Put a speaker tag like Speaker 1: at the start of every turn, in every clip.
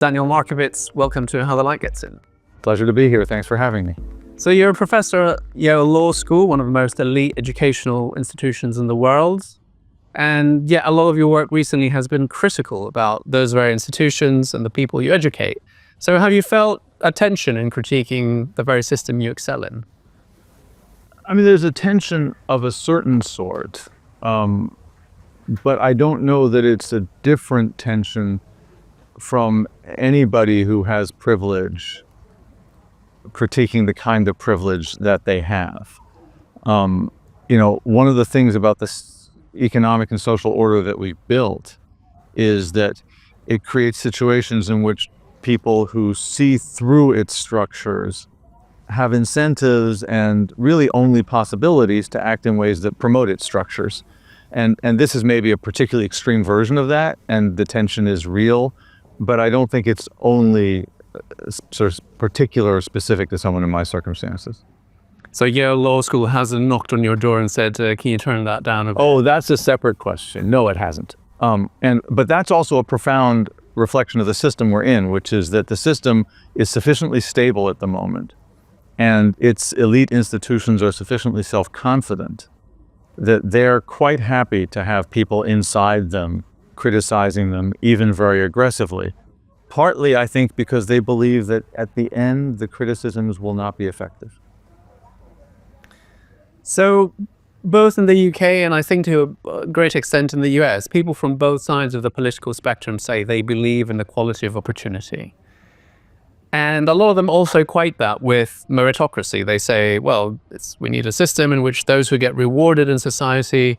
Speaker 1: Daniel Markovits, welcome to How the Light Gets In.
Speaker 2: Pleasure to be here. Thanks for having me.
Speaker 1: So you're a professor at Yale Law School, one of the most elite educational institutions in the world. And yet a lot of your work recently has been critical about those very institutions and the people you educate. So have you felt a tension in critiquing the very system you excel in?
Speaker 2: I mean, there's a tension of a certain sort, but I don't know that it's a different tension from anybody who has privilege critiquing the kind of privilege that they have. One of the things about this economic and social order that we've built is that it creates situations in which people who see through its structures have incentives and really only possibilities to act in ways that promote its structures. And this is maybe a particularly extreme version of that, and the tension is real, but I don't think it's only sort of particular or specific to someone in my circumstances.
Speaker 1: So Yale Law School hasn't knocked on your door and said, can you turn that down a bit?
Speaker 2: Oh, that's a separate question. No, it hasn't. But that's also a profound reflection of the system we're in, which is that the system is sufficiently stable at the moment, and its elite institutions are sufficiently self-confident that they're quite happy to have people inside them criticizing them, even very aggressively. Partly, I think, because they believe that at the end, the criticisms will not be effective.
Speaker 1: So both in the UK and I think to a great extent in the US, people from both sides of the political spectrum say they believe in equality of opportunity. And a lot of them also equate that with meritocracy. They say, well, we need a system in which those who get rewarded in society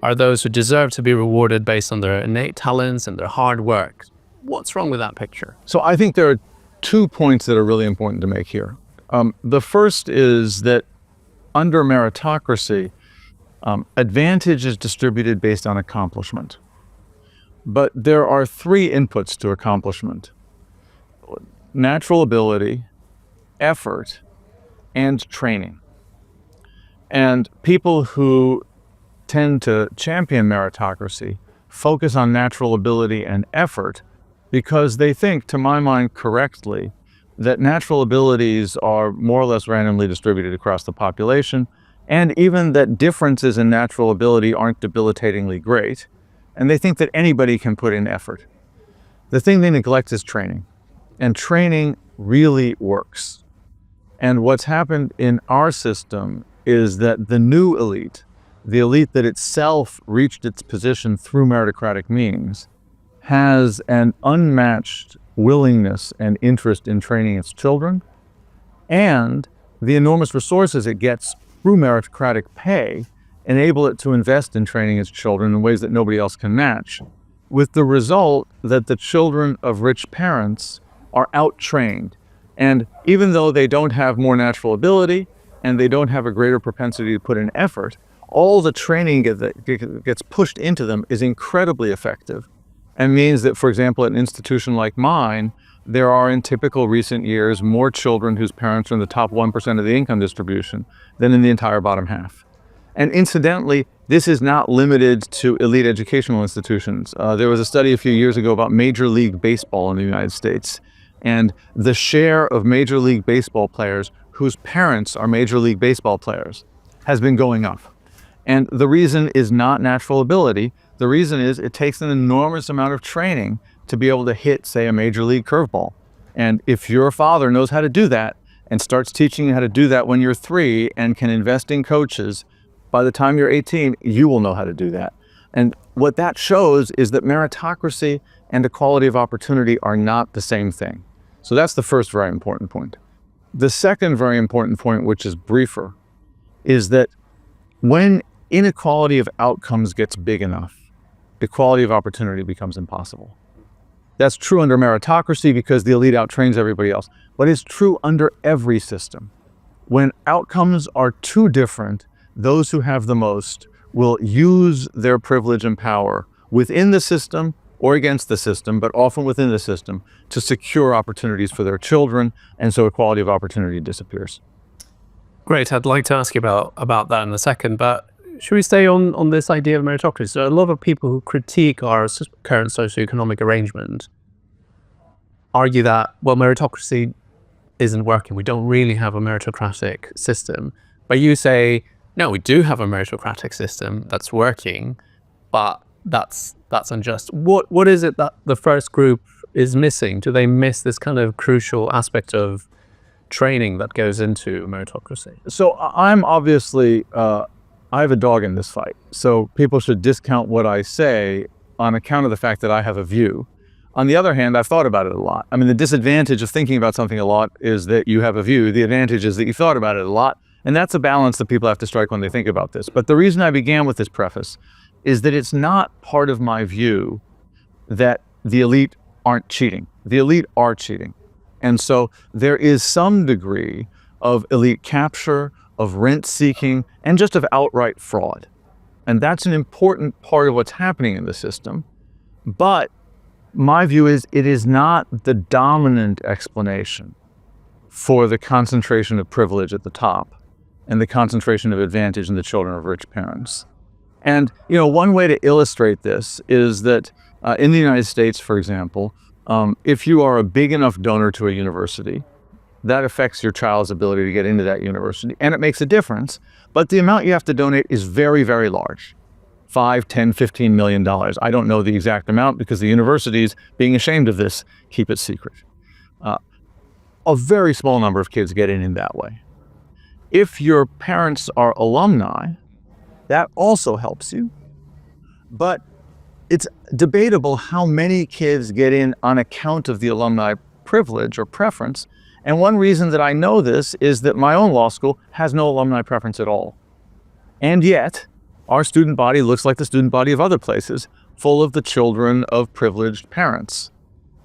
Speaker 1: are those who deserve to be rewarded based on their innate talents and their hard work. What's wrong with that picture?
Speaker 2: So I think there are 2 points that are really important to make here. The first is that under meritocracy, advantage is distributed based on accomplishment. But there are 3 inputs to accomplishment: natural ability, effort, and training. And people who tend to champion meritocracy focus on natural ability and effort because they think, to my mind correctly, that natural abilities are more or less randomly distributed across the population, and even that differences in natural ability aren't debilitatingly great, and they think that anybody can put in effort. The thing they neglect is training, and training really works. And what's happened in our system is that the new elite, the elite that itself reached its position through meritocratic means, has an unmatched willingness and interest in training its children, and the enormous resources it gets through meritocratic pay enable it to invest in training its children in ways that nobody else can match, with the result that the children of rich parents are out-trained. And even though they don't have more natural ability and they don't have a greater propensity to put in effort, all the training that gets pushed into them is incredibly effective, and means that, for example, at an institution like mine, there are in typical recent years more children whose parents are in the top 1% of the income distribution than in the entire bottom half. And incidentally, this is not limited to elite educational institutions. There was a study a few years ago about Major League Baseball in the United States, and the share of Major League Baseball players whose parents are Major League Baseball players has been going up. And the reason is not natural ability. The reason is it takes an enormous amount of training to be able to hit, say, a major league curveball. And if your father knows how to do that and starts teaching you how to do that when you're 3 and can invest in coaches, by the time you're 18, you will know how to do that. And what that shows is that meritocracy and equality of opportunity are not the same thing. So that's the first very important point. The second very important point, which is briefer, is that when inequality of outcomes gets big enough, equality of opportunity becomes impossible. That's true under meritocracy because the elite outtrains everybody else, but it's true under every system. When outcomes are too different, those who have the most will use their privilege and power within the system or against the system, but often within the system, to secure opportunities for their children, and so equality of opportunity disappears.
Speaker 1: Great, I'd like to ask you about that in a second, but should we stay on this idea of meritocracy? So a lot of people who critique our current socioeconomic arrangement argue that, well, meritocracy isn't working. We don't really have a meritocratic system. But you say, no, we do have a meritocratic system that's working, but that's unjust. What is it that the first group is missing? Do they miss this kind of crucial aspect of training that goes into meritocracy?
Speaker 2: So I'm obviously, I have a dog in this fight. So people should discount what I say on account of the fact that I have a view. On the other hand, I've thought about it a lot. I mean, the disadvantage of thinking about something a lot is that you have a view. The advantage is that you thought about it a lot. And that's a balance that people have to strike when they think about this. But the reason I began with this preface is that it's not part of my view that the elite aren't cheating. The elite are cheating. And so there is some degree of elite capture, of rent seeking, and just of outright fraud. And that's an important part of what's happening in the system. But my view is it is not the dominant explanation for the concentration of privilege at the top and the concentration of advantage in the children of rich parents. And, one way to illustrate this is that in the United States, for example, if you are a big enough donor to a university, that affects your child's ability to get into that university, and it makes a difference. But the amount you have to donate is very, very large. $5, $10, $15 million. I don't know the exact amount because the universities, being ashamed of this, keep it secret. A very small number of kids get in that way. If your parents are alumni, that also helps you. But it's debatable how many kids get in on account of the alumni privilege or preference. And one reason that I know this is that my own law school has no alumni preference at all. And yet, our student body looks like the student body of other places, full of the children of privileged parents.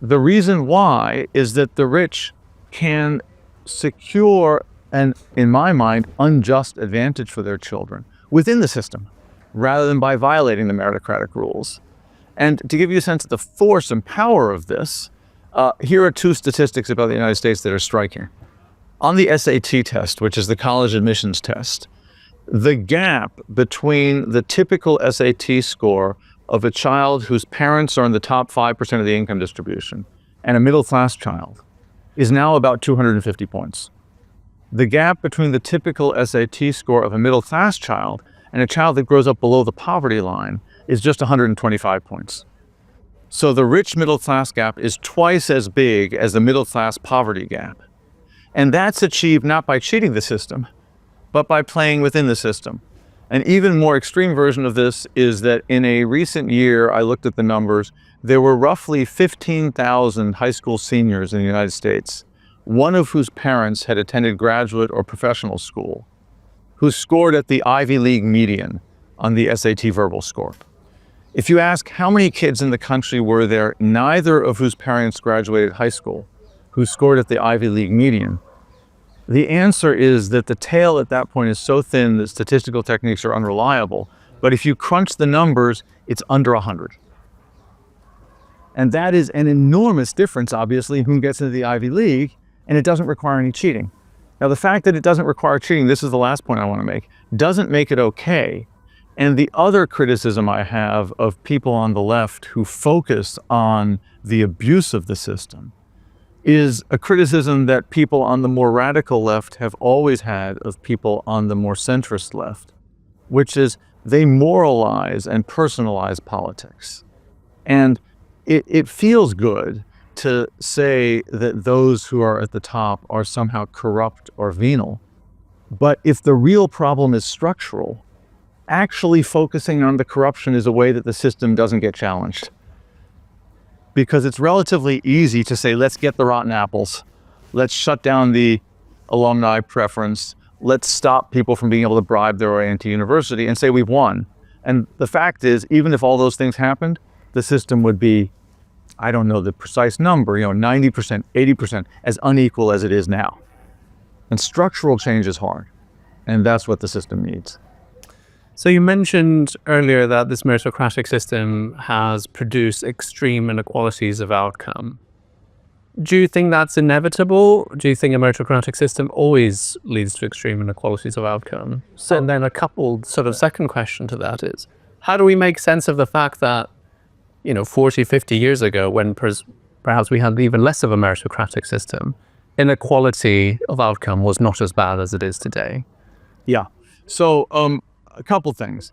Speaker 2: The reason why is that the rich can secure an, in my mind, unjust advantage for their children within the system, rather than by violating the meritocratic rules. And to give you a sense of the force and power of this, here are two statistics about the United States that are striking. On the SAT test, which is the college admissions test, the gap between the typical SAT score of a child whose parents are in the top 5% of the income distribution and a middle-class child is now about 250 points. The gap between the typical SAT score of a middle-class child and a child that grows up below the poverty line is just 125 points. So the rich middle-class gap is twice as big as the middle-class poverty gap. And that's achieved not by cheating the system, but by playing within the system. An even more extreme version of this is that in a recent year, I looked at the numbers, there were roughly 15,000 high school seniors in the United States, one of whose parents had attended graduate or professional school, who scored at the Ivy League median on the SAT verbal score. If you ask how many kids in the country were there, neither of whose parents graduated high school, who scored at the Ivy League median, the answer is that the tail at that point is so thin that statistical techniques are unreliable. But if you crunch the numbers, it's under 100. And that is an enormous difference, obviously, in who gets into the Ivy League, and it doesn't require any cheating. Now, the fact that it doesn't require cheating, this is the last point I want to make, doesn't make it okay. And the other criticism I have of people on the left who focus on the abuse of the system is a criticism that people on the more radical left have always had of people on the more centrist left, which is they moralize and personalize politics. And it feels good to say that those who are at the top are somehow corrupt or venal. But if the real problem is structural, actually focusing on the corruption is a way that the system doesn't get challenged. Because it's relatively easy to say, let's get the rotten apples. Let's shut down the alumni preference. Let's stop people from being able to bribe their way into university and say we've won. And the fact is, even if all those things happened, the system would be, I don't know the precise number, 90%, 80%, as unequal as it is now. And structural change is hard. And that's what the system needs.
Speaker 1: So you mentioned earlier that this meritocratic system has produced extreme inequalities of outcome. Do you think that's inevitable? Do you think a meritocratic system always leads to extreme inequalities of outcome? So, and then a coupled sort of second question to that is, how do we make sense of the fact that, 40, 50 years ago, when perhaps we had even less of a meritocratic system, inequality of outcome was not as bad as it is today.
Speaker 2: Yeah. So a couple things.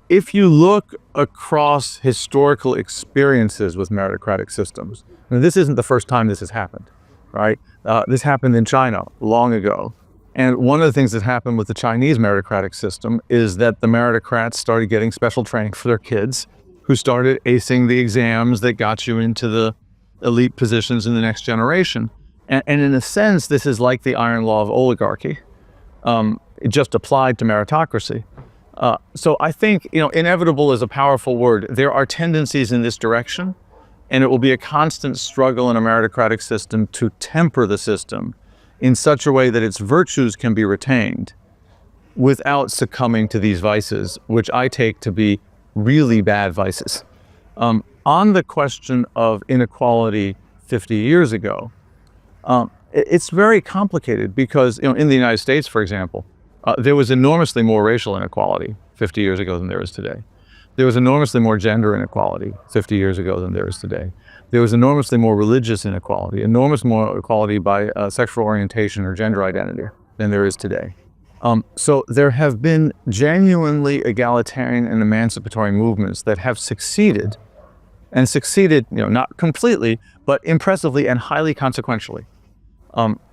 Speaker 2: If you look across historical experiences with meritocratic systems, and this isn't the first time this has happened, right? This happened in China long ago. And one of the things that happened with the Chinese meritocratic system is that the meritocrats started getting special training for their kids, who started acing the exams that got you into the elite positions in the next generation. And in a sense, this is like the iron law of oligarchy. It just applied to meritocracy. So I think, inevitable is a powerful word. There are tendencies in this direction, and it will be a constant struggle in a meritocratic system to temper the system in such a way that its virtues can be retained without succumbing to these vices, which I take to be really bad vices. On the question of inequality 50 years ago, it's very complicated because, in the United States, for example, there was enormously more racial inequality 50 years ago than there is today. There was enormously more gender inequality 50 years ago than there is today. There was enormously more religious inequality, enormous more equality by sexual orientation or gender identity than there is today. So there have been genuinely egalitarian and emancipatory movements that have succeeded, and succeeded, not completely, but impressively and highly consequentially.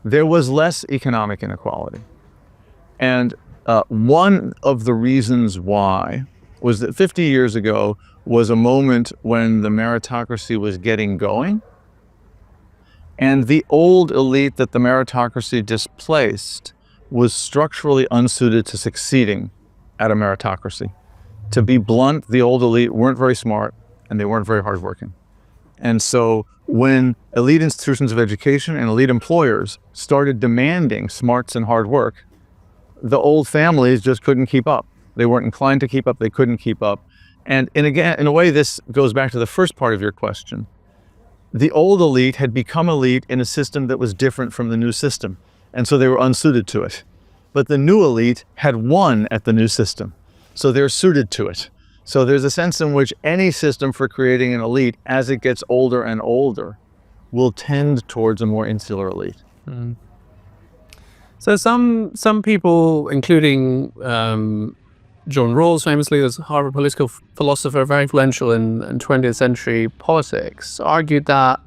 Speaker 2: There was less economic inequality. And one of the reasons why was that 50 years ago was a moment when the meritocracy was getting going, and the old elite that the meritocracy displaced was structurally unsuited to succeeding at a meritocracy. To be blunt, the old elite weren't very smart, and they weren't very hardworking. And so when elite institutions of education and elite employers started demanding smarts and hard work, the old families just couldn't keep up. They weren't inclined to keep up, they couldn't keep up. And again, in a way, this goes back to the first part of your question. The old elite had become elite in a system that was different from the new system, and so they were unsuited to it. But the new elite had won at the new system, so they're suited to it. So there's a sense in which any system for creating an elite, as it gets older and older, will tend towards a more insular elite.
Speaker 1: Mm. So some people, including John Rawls, famously, was a Harvard political philosopher, very influential in 20th century politics, argued that,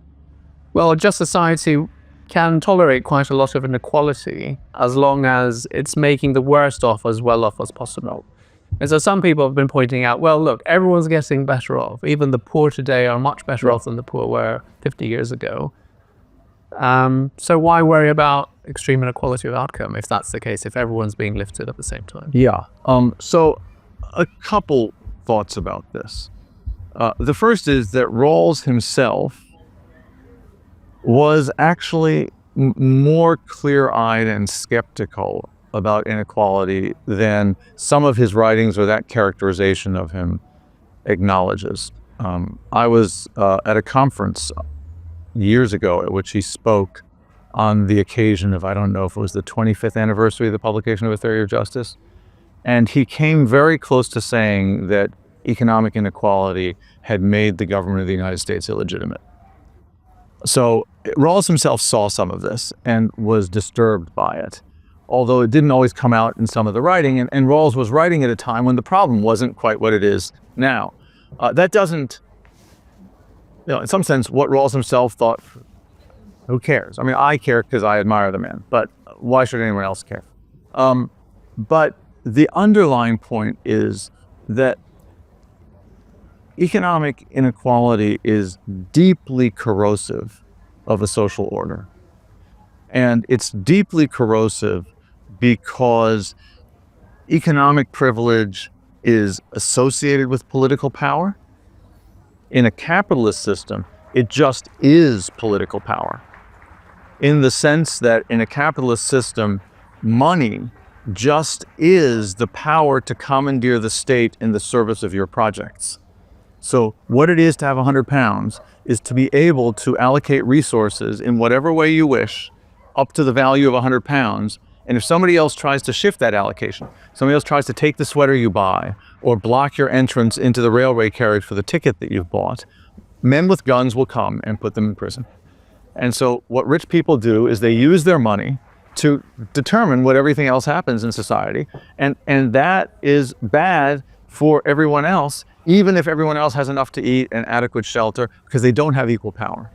Speaker 1: well, a just society can tolerate quite a lot of inequality as long as it's making the worst off as well off as possible. And so some people have been pointing out, well, look, everyone's getting better off. Even the poor today are much better off than the poor were 50 years ago. So why worry about extreme inequality of outcome if that's the case, if everyone's being lifted at the same time?
Speaker 2: Yeah. So a couple thoughts about this. The first is that Rawls himself was actually more clear-eyed and skeptical about inequality than some of his writings or that characterization of him acknowledges. I was at a conference years ago at which he spoke on the occasion of, I don't know if it was the 25th anniversary of the publication of A Theory of Justice. And he came very close to saying that economic inequality had made the government of the United States illegitimate. So Rawls himself saw some of this and was disturbed by it, although it didn't always come out in some of the writing. And Rawls was writing at a time when the problem wasn't quite what it is now. That doesn't, in some sense, what Rawls himself thought, who cares? I mean, I care because I admire the man, but why should anyone else care? But the underlying point is that economic inequality is deeply corrosive of a social order. And it's deeply corrosive because economic privilege is associated with political power. In a capitalist system, it just is political power. In the sense that in a capitalist system, money just is the power to commandeer the state in the service of your projects. So what it is to have 100 pounds is to be able to allocate resources in whatever way you wish up to the value of 100 pounds. And if somebody else tries to shift that allocation, somebody else tries to take the sweater you buy or block your entrance into the railway carriage for the ticket that you've bought, men with guns will come and put them in prison. And so what rich people do is they use their money to determine what everything else happens in society. And that is bad for everyone else, even if everyone else has enough to eat and adequate shelter, because they don't have equal power.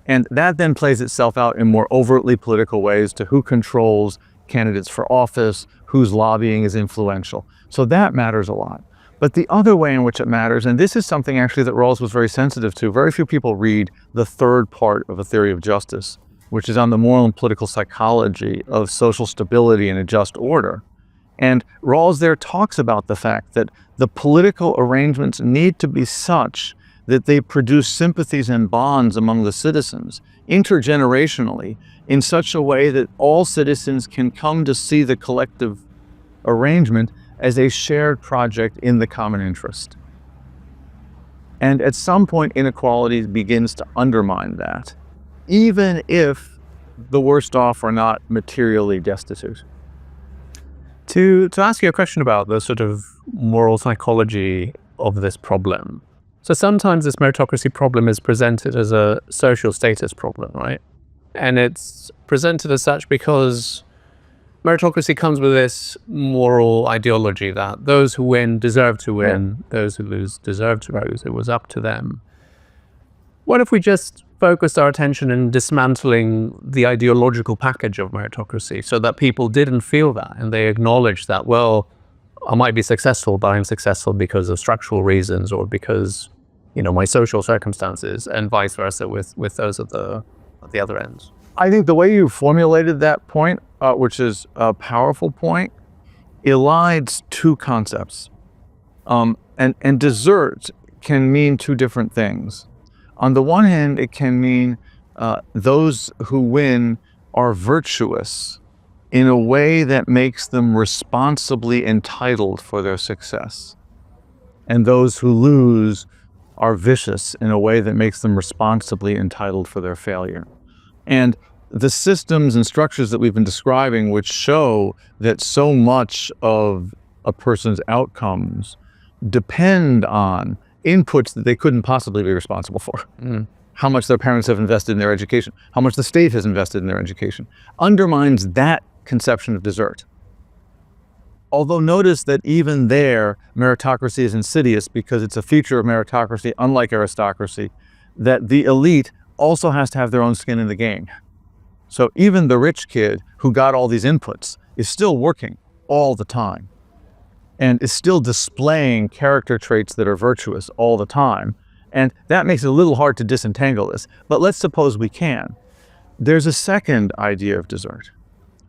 Speaker 2: And that then plays itself out in more overtly political ways to who controls candidates for office, whose lobbying is influential. So that matters a lot. But the other way in which it matters, and this is something actually that Rawls was very sensitive to, very few people read the third part of A Theory of Justice, which is on the moral and political psychology of social stability and a just order. And Rawls there talks about the fact that the political arrangements need to be such that they produce sympathies and bonds among the citizens intergenerationally in such a way that all citizens can come to see the collective arrangement as a shared project in the common interest. And at some point, inequality begins to undermine that, even if the worst off are not materially destitute.
Speaker 1: To ask you a question about the sort of moral psychology of this problem. So sometimes this meritocracy problem is presented as a social status problem, right? And it's presented as such because meritocracy comes with this moral ideology that those who win deserve to win, those who lose deserve to lose. It was up to them. What if we just focused our attention in dismantling the ideological package of meritocracy so that people didn't feel that and they acknowledged that, well, I might be successful, but I'm successful because of structural reasons or because, my social circumstances, and vice versa with those at the other ends.
Speaker 2: I think the way you formulated that point, which is a powerful point, elides two concepts. And desert can mean two different things. On the one hand, it can mean those who win are virtuous in a way that makes them responsibly entitled for their success. And those who lose are vicious in a way that makes them responsibly entitled for their failure. And the systems and structures that we've been describing, which show that so much of a person's outcomes depend on inputs that they couldn't possibly be responsible for. How much their parents have invested in their education, how much the state has invested in their education, undermines that conception of desert. Although notice that even there, meritocracy is insidious because it's a feature of meritocracy, unlike aristocracy, that the elite also has to have their own skin in the game. So even the rich kid who got all these inputs is still working all the time and is still displaying character traits that are virtuous all the time. And that makes it a little hard to disentangle this, but let's suppose we can. There's a second idea of desert,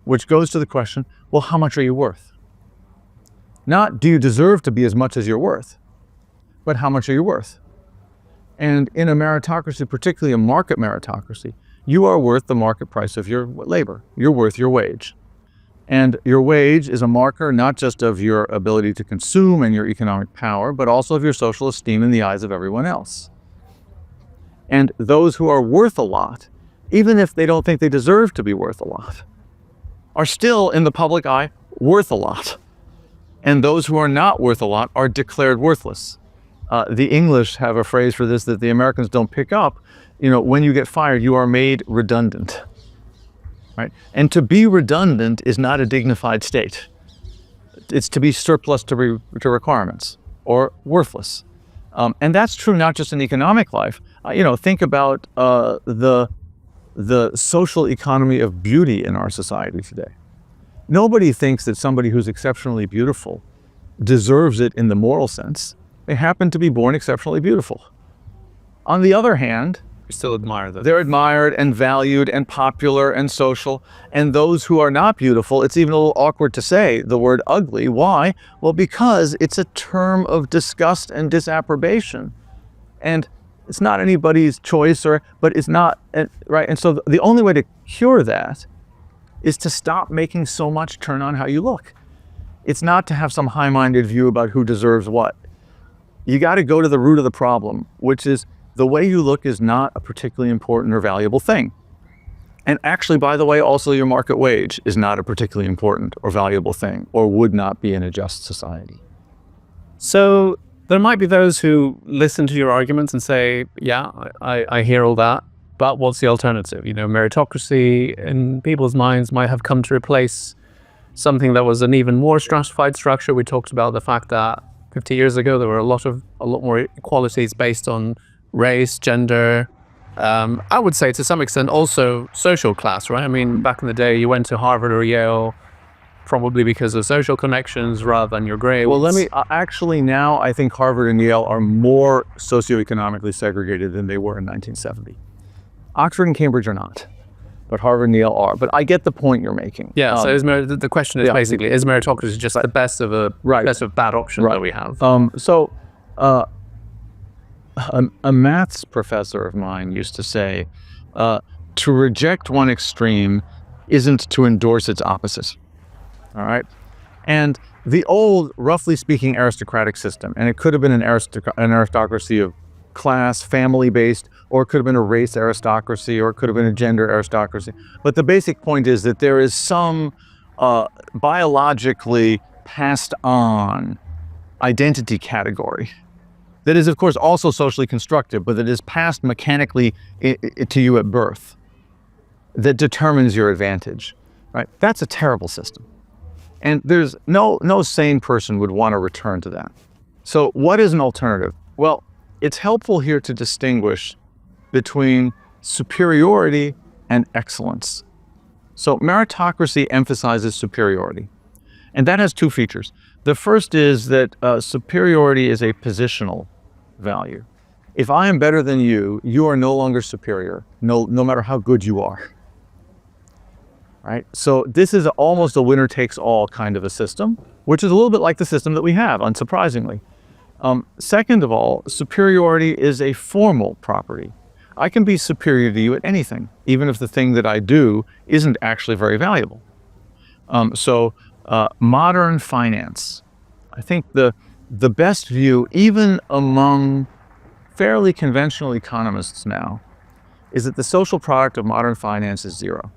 Speaker 2: which goes to the question, well, how much are you worth? Not do you deserve to be as much as you're worth, but how much are you worth? And in a meritocracy, particularly a market meritocracy, you are worth the market price of your labor. You're worth your wage. And your wage is a marker not just of your ability to consume and your economic power, but also of your social esteem in the eyes of everyone else. And those who are worth a lot, even if they don't think they deserve to be worth a lot, are still in the public eye worth a lot. And those who are not worth a lot are declared worthless. The English have a phrase for this that the Americans don't pick up. When you get fired, you are made redundant. Right? And to be redundant is not a dignified state. It's to be surplus to requirements or worthless. And that's true not just in economic life. Think about the social economy of beauty in our society today. Nobody thinks that somebody who's exceptionally beautiful deserves it in the moral sense. They happen to be born exceptionally beautiful. On the other hand,
Speaker 1: We still admire that.
Speaker 2: they're admired and valued and popular and social. And those who are not beautiful, it's even a little awkward to say the word ugly. Why? Well, because it's a term of disgust and disapprobation. And it's not anybody's choice, but it's not, right? And so the only way to cure that is to stop making so much turn on how you look. It's not to have some high-minded view about who deserves what. You got to go to the root of the problem, which is the way you look is not a particularly important or valuable thing. And actually, by the way, also your market wage is not a particularly important or valuable thing, or would not be in a just society.
Speaker 1: So There might be those who listen to your arguments and say, yeah, I hear all that, but what's the alternative? Meritocracy in people's minds might have come to replace something that was an even more stratified structure. We talked about the fact that 50 years ago, there were a lot more equalities based on race, gender. I would say to some extent also social class, right? I mean, back in the day, you went to Harvard or Yale probably because of social connections rather than your grades.
Speaker 2: Well, actually now I think Harvard and Yale are more socioeconomically segregated than they were in 1970. Oxford and Cambridge are not, but Harvard and Yale are. But I get the point you're making.
Speaker 1: Yeah, so the question is basically, is meritocracy just the best of bad options that we have?
Speaker 2: A maths professor of mine used to say, to reject one extreme isn't to endorse its opposite. All right. And the old, roughly speaking, aristocratic system, and it could have been an aristocracy of class, family-based, or it could have been a race aristocracy, or it could have been a gender aristocracy. But the basic point is that there is some biologically passed on identity category that is, of course, also socially constructed, but that is passed mechanically to you at birth that determines your advantage. Right? That's a terrible system. And there's no sane person would want to return to that. So what is an alternative? Well, it's helpful here to distinguish between superiority and excellence. So meritocracy emphasizes superiority. And that has two features. The first is that superiority is a positional value. If I am better than you, you are no longer superior, no matter how good you are. Right? So this is almost a winner takes all kind of a system, which is a little bit like the system that we have, unsurprisingly. Second of all, superiority is a formal property. I can be superior to you at anything, even if the thing that I do isn't actually very valuable. Modern finance, I think the best view, even among fairly conventional economists now, is that the social product of modern finance is zero.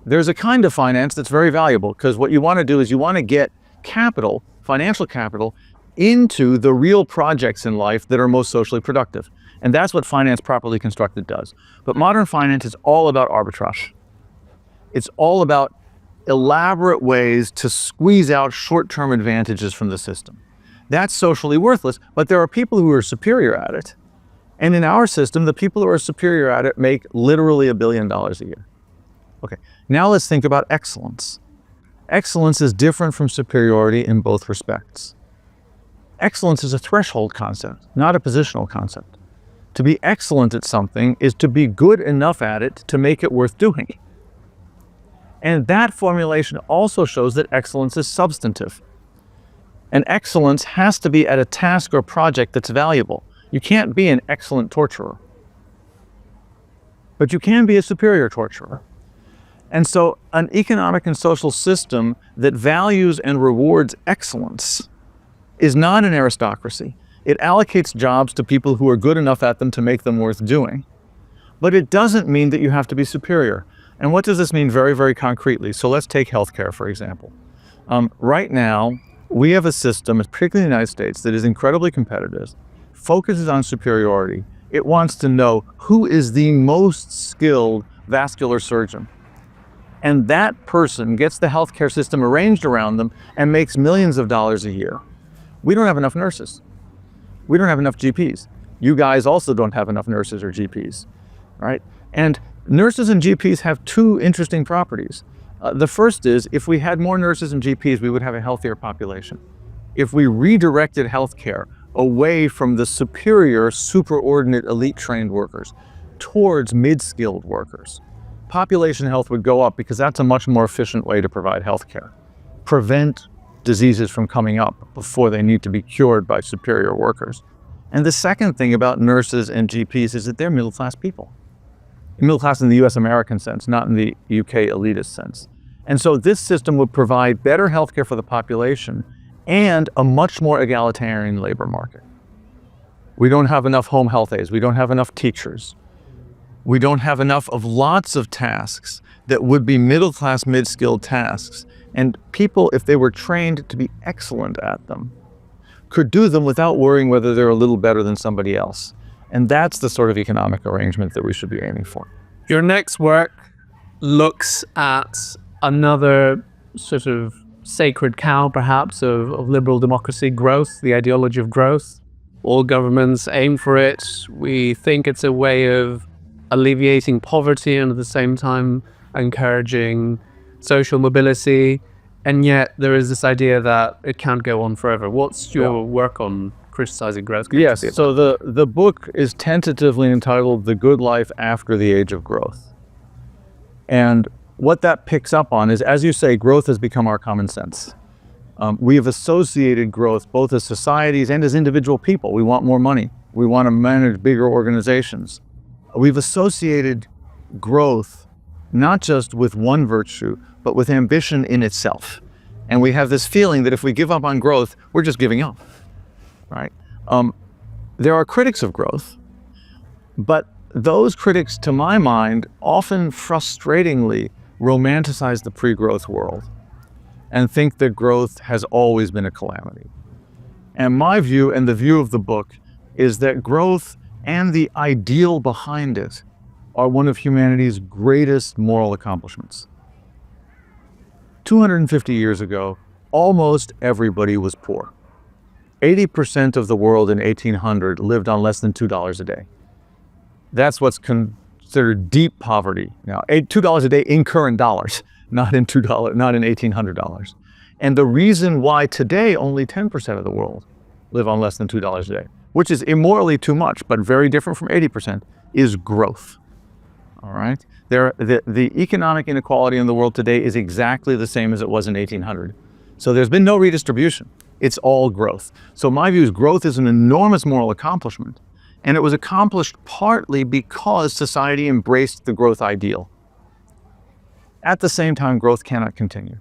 Speaker 2: There's a kind of finance that's very valuable because what you want to do is you want to get capital, financial capital, into the real projects in life that are most socially productive. And that's what finance properly constructed does. But modern finance is all about arbitrage. It's all about elaborate ways to squeeze out short-term advantages from the system. That's socially worthless, but there are people who are superior at it. And in our system, the people who are superior at it make literally $1 billion a year. Okay, now let's think about excellence. Excellence is different from superiority in both respects. Excellence is a threshold concept, not a positional concept. To be excellent at something is to be good enough at it to make it worth doing. And that formulation also shows that excellence is substantive. And excellence has to be at a task or project that's valuable. You can't be an excellent torturer, but you can be a superior torturer. And so an economic and social system that values and rewards excellence is not an aristocracy. It allocates jobs to people who are good enough at them to make them worth doing. But it doesn't mean that you have to be superior. And what does this mean very, very concretely? So let's take healthcare, for example. Right now, we have a system, particularly in the United States, that is incredibly competitive, focuses on superiority. It wants to know who is the most skilled vascular surgeon. And that person gets the healthcare system arranged around them and makes millions of dollars a year. We don't have enough nurses. We don't have enough GPs. You guys also don't have enough nurses or GPs, right? And nurses and GPs have two interesting properties. The first is, if we had more nurses and GPs, we would have a healthier population. If we redirected healthcare away from the superior, superordinate, elite-trained workers towards mid-skilled workers, population health would go up because that's a much more efficient way to provide healthcare. Prevent diseases from coming up before they need to be cured by superior workers. And the second thing about nurses and GPs is that they're middle-class people. Middle class in the US American sense, not in the UK elitist sense. And so this system would provide better healthcare for the population and a much more egalitarian labor market. We don't have enough home health aides. We don't have enough teachers. We don't have enough of lots of tasks that would be middle-class, mid-skilled tasks. And people, if they were trained to be excellent at them, could do them without worrying whether they're a little better than somebody else. And that's the sort of economic arrangement that we should be aiming for.
Speaker 1: Your next work looks at another sort of sacred cow, perhaps, of liberal democracy, growth, the ideology of growth. All governments aim for it. We think it's a way of alleviating poverty and at the same time encouraging social mobility. And yet there is this idea that it can't go on forever. What's your work on criticizing growth?
Speaker 2: Yes, so the book is tentatively entitled The Good Life After the Age of Growth. And what that picks up on is, as you say, growth has become our common sense. We have associated growth both as societies and as individual people. We want more money. We want to manage bigger organizations. We've associated growth not just with one virtue, but with ambition in itself. And we have this feeling that if we give up on growth, we're just giving up, right? There are critics of growth, but those critics, to my mind, often frustratingly romanticize the pre-growth world and think that growth has always been a calamity. And my view, and the view of the book, is that growth and the ideal behind it are one of humanity's greatest moral accomplishments. 250 years ago, almost everybody was poor. 80% of the world in 1800 lived on less than $2 a day. That's what's considered deep poverty. Now, $2 a day in current dollars, not in $1800. And the reason why today only 10% of the world live on less than $2 a day, which is immorally too much, but very different from 80%, is growth. All right? The economic inequality in the world today is exactly the same as it was in 1800. So there's been no redistribution. It's all growth. So my view is growth is an enormous moral accomplishment. And it was accomplished partly because society embraced the growth ideal. At the same time, growth cannot continue.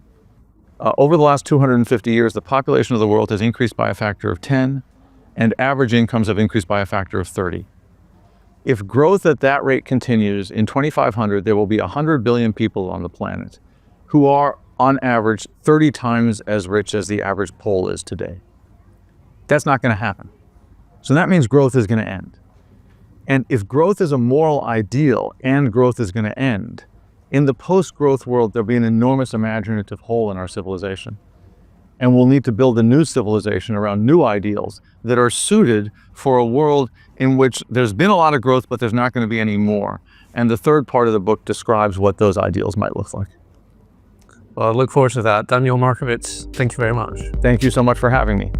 Speaker 2: Over the last 250 years, the population of the world has increased by a factor of 10, and average incomes have increased by a factor of 30. If growth at that rate continues, in 2500, there will be 100 billion people on the planet who are, on average, 30 times as rich as the average Pole is today. That's not going to happen. So that means growth is going to end. And if growth is a moral ideal and growth is going to end, in the post-growth world, there'll be an enormous imaginative hole in our civilization. And we'll need to build a new civilization around new ideals that are suited for a world in which there's been a lot of growth, but there's not going to be any more. And the third part of the book describes what those ideals might look like.
Speaker 1: Well, I look forward to that. Daniel Markovits, thank you very much.
Speaker 2: Thank you so much for having me.